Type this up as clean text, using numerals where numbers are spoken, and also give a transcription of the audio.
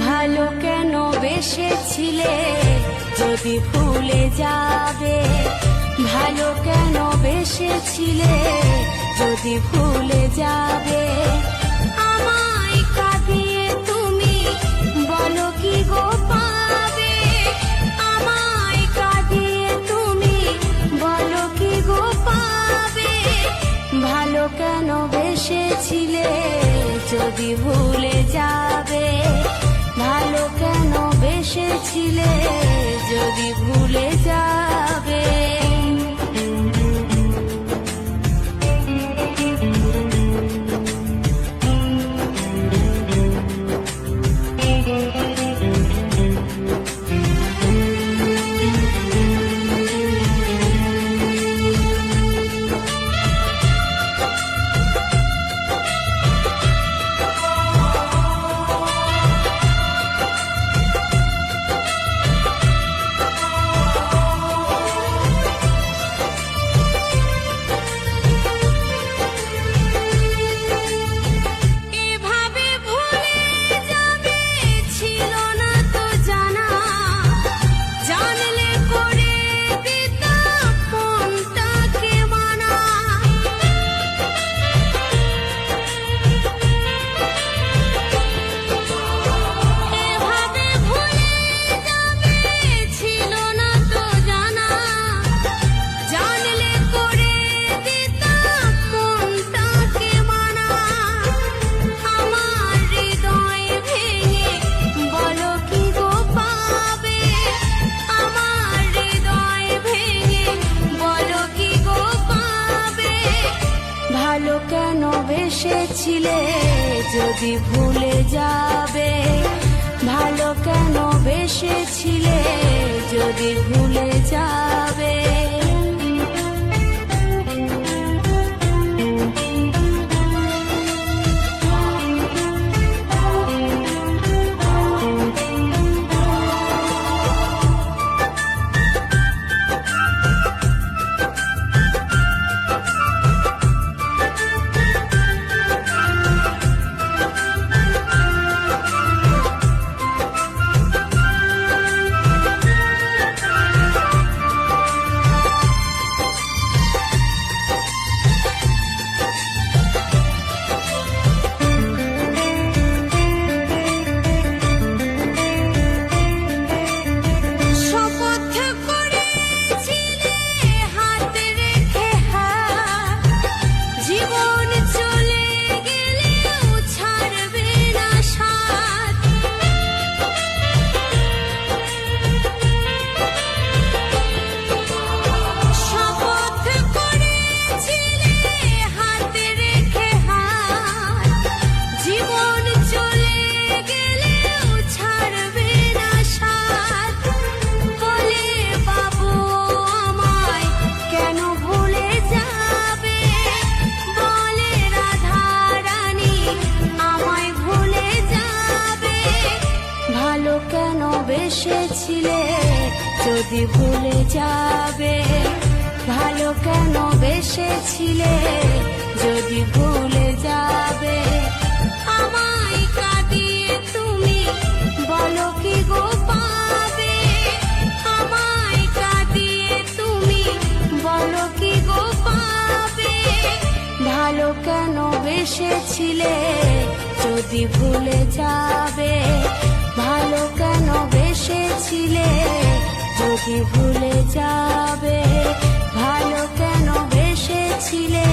ভালো কেন বেসেছিলে যদি ভুলে যাবে, ভালো কেন বেসেছিলে যদি ভুলে যাবে। আমায় কাঁদিয়ে তুমি বলো কি গো পাবে, আমায় কাঁদিয়ে তুমি বলো কি গো পাবে। ভালো কেন বেসেছিলে যদি ভুলে যাবে, ভালো কেন বেসেছিলে যদি ভুলে যাবে। ভালো কেন বেসেছিলে যদি ভুলে যাবে, ভালো কেন বেসেছিলে যদি ভুলে যাবে। কেন বেসেছিলে যদি ভুলে যাবে, ভালো কেন বেসেছিলে যদি ভুলে যাবে। আমায় কাঁদিয়ে তুমি বলো কি গো পাবে, আমায় কাঁদিয়ে তুমি বলো কি গো পাবে। ভালো কেন বেসেছিলে যদি ভুলে যাবে, ভালো কেন বেসেছিলে যদি ভুলে যাবে। ভালো কেন বেসেছিলে